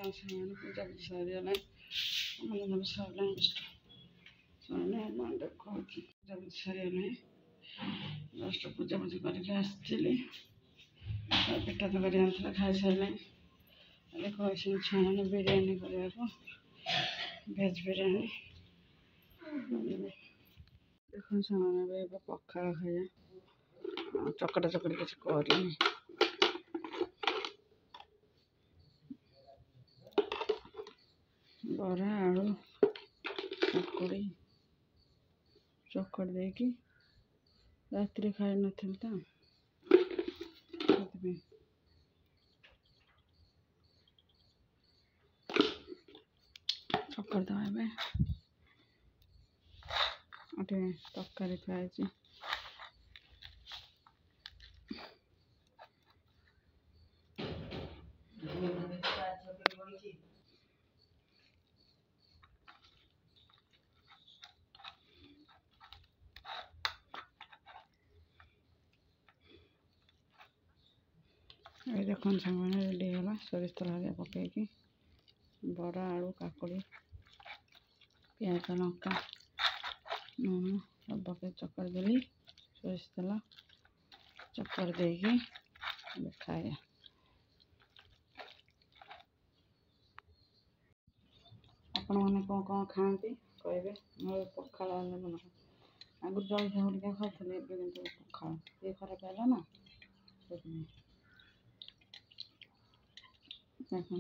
सामान पूजा सारे मन सारे मैंने देखो पूजा सारे जस्ट पूजा पूजी करके आसली पिठा तक आनी खाई सारे देखो छुआ मैंने बिरियानी करने को भेज बिरियानी देखो से पखाड़ खाए चकटा चकटी किसी करनी बरा आलू काकुड़ी चकट देकी रात खाई नी तो चकट दवा तरकारी थी देख सामान रेडी है सोरिष तेल पकईकि बरा आलू काकुड़ी पियाज लंका लुण सब पकई चकर देली सोरिष तेल चकर देकी खाए आपण मैंने कौन कौन खाती कहे मोर पखाड़ मन आगुरी जलखिया हरिका खाऊली कि पखाड़ ये खराब है ना देखो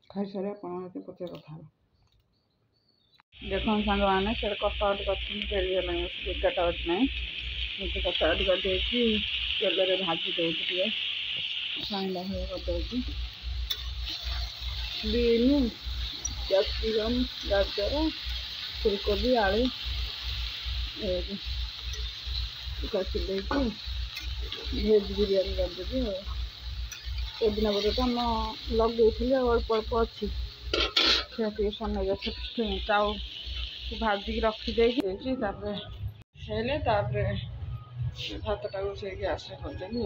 खाई सारे पचे कथा देख सांग मैंने से कटाकटी कर 11टा बजे ना मुझे कटाकटी करदे तेल भाजी दूसरी छाणा करदे बीन कैप्सिकम गाजर फुलकोबी आलू काटी भेज बिरियानी करदेवी दिन बजे तो हम लगे अल्प अल्प अच्छी ट्यूशन चाउ भाजिक रखीदे हेले भातटा से गैस करदेली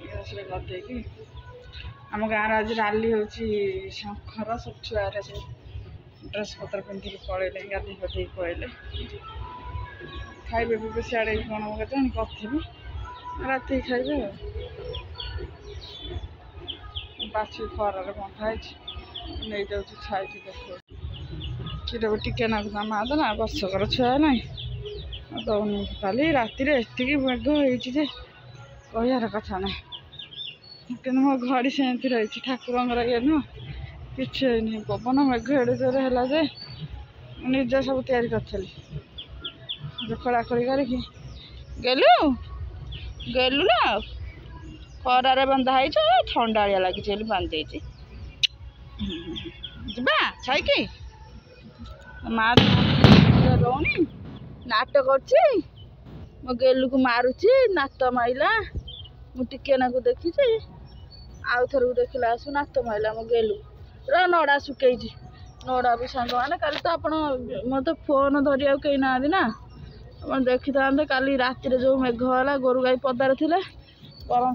गैस करदे आम गाँव आज राली हो शंखर सब छुआ ड्रेस पतर पिंधिक पलैले गाधे गाधे पलैले खाइबे भी सियाड़े कौन कहीं कथी रात खाइबे बाछी खर बंधाई नहीं जाऊँ छाई क्षीर भी टिके नादना वर्षकर छुआ ना दौनी खाली राति एति मेघ हो कहर कथा ना कि मो घड़ी सेमती रही ठाकुर ये नुह कि पवन मेघ एडे जोर है जे निजे सब तैयारी करी खोलाखोली करके गलु गलु ना खरारे बंधाई थंडाड़िया लगी बांधे जा छाई माँ रोनी नाट कर मो गेलू को मारुची नात माइला मुझे ना देखी आउ थर को देखला आसु नात माइला मो गेलू नड़ा सुकई नड़ा भी सांग मैंने कल तो आप मत फोन धरिया कहीं ना ना आप देखी था काली रात जो मेघ है गोरु गाई पदार थे गरम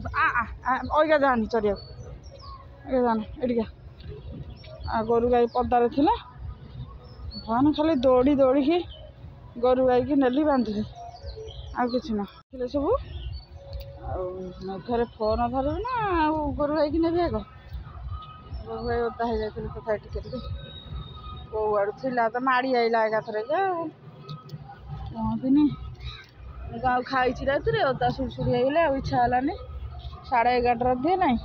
अगा जानी चढ़िया जाना एटिका गोरु गाई पदार थे भन खाली दौड़ी दौड़ी गोरु गाई की नेली बांधिली आ कि ना सब ଆଉ ମେଘରେ ଫୋନ୍ ଧରିବି ନା ଆଉ ଗୋରୁ ଗାଇକି ନେବି ଆଗ। ଗୋରୁ ଗାଈ ଓଦା ହେଇଯାଇଥିଲେ ତଥାପି ଟିକେ ଟିକେ କୋଉଆଡ଼ୁ ଥିଲା ତ ମାଡ଼ି ଆଇଲା ଏକାଥରକେ ଆଉ କହନ୍ତିନି। ମୁଁ ଆଉ ଖାଇଛି ରାତିରେ ଓଦା ସୁଡ଼ସୁଡ଼ି ହେଇଗଲେ ଆଉ ଇଚ୍ଛା ହେଲାନି। 11:30 ରାତି ହେଲାଣି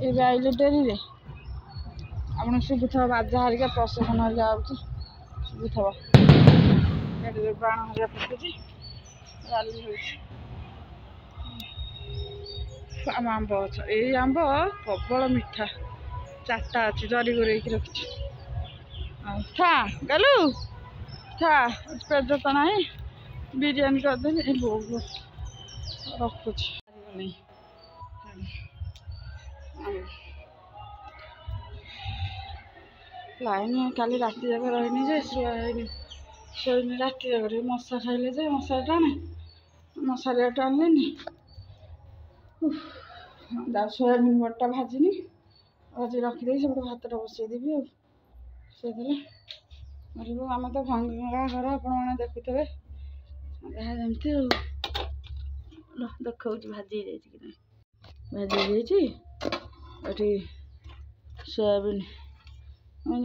ଏବେ ଆଇଲେ ଡେରିରେ। ଆପଣ ଶୁଭୁଥିବ ବାଜା ହାରିକା ପ୍ରସେସନ ହାରିକା ଆଉଛି ଶୁଭୁଥିବ। ଗାଡ଼ିରେ ବାଣ ହାରିକା ଫୁଟୁଛି ରାଲି ହେଉଛି। ଆମ ଆମ୍ବ ଗଛ ଏଇ ଆମ୍ବ ପ୍ରବଳ ମିଠା 4ଟା ଅଛି ଜରି ଗୋରେଇକି ରଖିଛି। ଆଉ ଥା ଗାଲୁ ଥା ପେଜ ତ ନାହିଁ ବିରିୟାନୀ କରିଦେବି। ଏ ବୋଉ ରଖୁଛି ଲାଇନ୍ କାଲି ରାତି ଯାକ ରହିନି ଯେ ଶୋଇନି ରାତି ଯାକରେ ମଶା ଖାଇଲେ ଯେ ମଶାରୀ ଟାଣେ ମଶାରୀ ଟାଣିଲେନି। ସୋୟାବିନ୍ ବଡ଼ିଟା ଭାଜିନି ଭାଜି ରଖିଦେଇ ସେପଟେ ଭାତଟା ବସେଇଦେବି ଆଉ ବସେଇଦେଲେ କରିବୁ। ଆମେ ତ ଭଙ୍ଗା ଘର ଆପଣମାନେ ଦେଖୁଥିବେ ଯାହା ଯେମିତି ଆଉ ଦେଖାଉଛି ଭାଜି ହେଇଯାଇଛି କି ନାହିଁ। ଭାଜି ହେଇଯାଇଛି ଏଠି ସୋୟାବିନ୍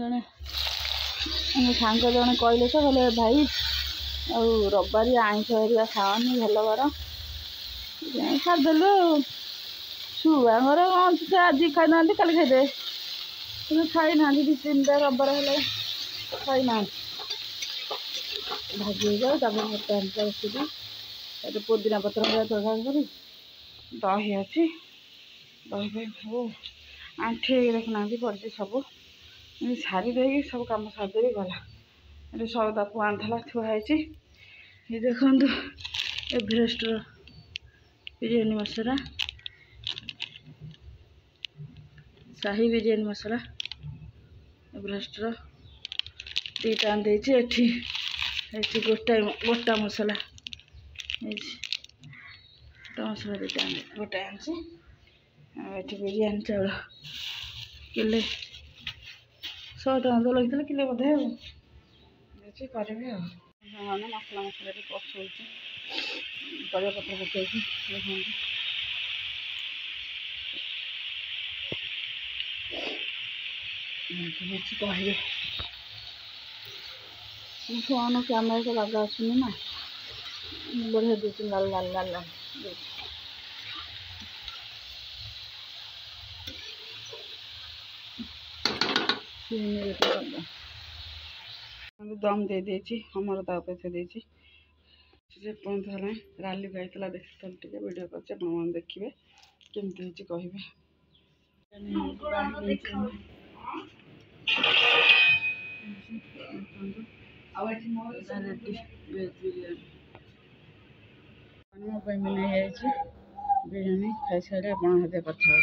ଜଣେ ମୋ ସାଙ୍ଗ ଜଣେ କହିଲେ ତ କହିଲେ ଭାଇ ଆଉ ରବିବାରି ଆଇଁଷ ହେରିକା ଖାଅନି ଭଲ ବାର ଛାଡ଼ିଦେଲୁ ଆଉ। ଛୁଆଙ୍କର କ'ଣ ସେ ଆଜି ଖାଇନାହାନ୍ତି କାଲି ଖାଇଦେବେ କିନ୍ତୁ ଖାଇନାହାନ୍ତି 2-3ଟା ରବିବାର ହେଲେ ଖାଇନାହାନ୍ତି। ଭାଜି ହେଇଯାଉ ତାପରେ ଗୋଟେ ହାଣ୍ଡିଟା ବସିବି ଏଠି ପୋଦିନା ପତ୍ର ହେରିକା ତରକାରୀ କରି ଦହି ଅଛି ଦହି ଫହି ସବୁ ଆଣ୍ଠି ହେଇକି ଦେଖୁନାହାନ୍ତି ପଡ଼ିଛି ସବୁ ସାରି ଦେଇକି ସବୁ କାମ ସାରିଦେବି ଗଲା। ଏଠି ସଉଦା ପୁଅ ଆଣିଥିଲା ଥୁଆ ହେଇଛି। ଏ ଦେଖନ୍ତୁ ଏଭରେଷ୍ଟର ବିରିୟାନୀ ମସଲା शाही बिरियानी मसला एवरेस्टर 2टा आनिदेछि। एठी गोटा मसला गोटा मसला 2टा गोटा आनिछि। एठी बिरियानी चाउल किले 100 टଙ୍କା तो लगिଥିଲା किले बोधे देखि करबे आ मसला पसौछि परिया पत्र पकैछि देखंतु कहे फोन कैमेरा तो लगा आसुनी ना बढ़िया दूसरी लाल लाल लाल लाल दम दे देछि हमर ता पे देछि जे पॉइंट हला राली गाइतला देखि टिके वीडियो करछ आपण मन देखिबे केमति हिची कहिबे। बिरियानी खाई सारे आप कथा।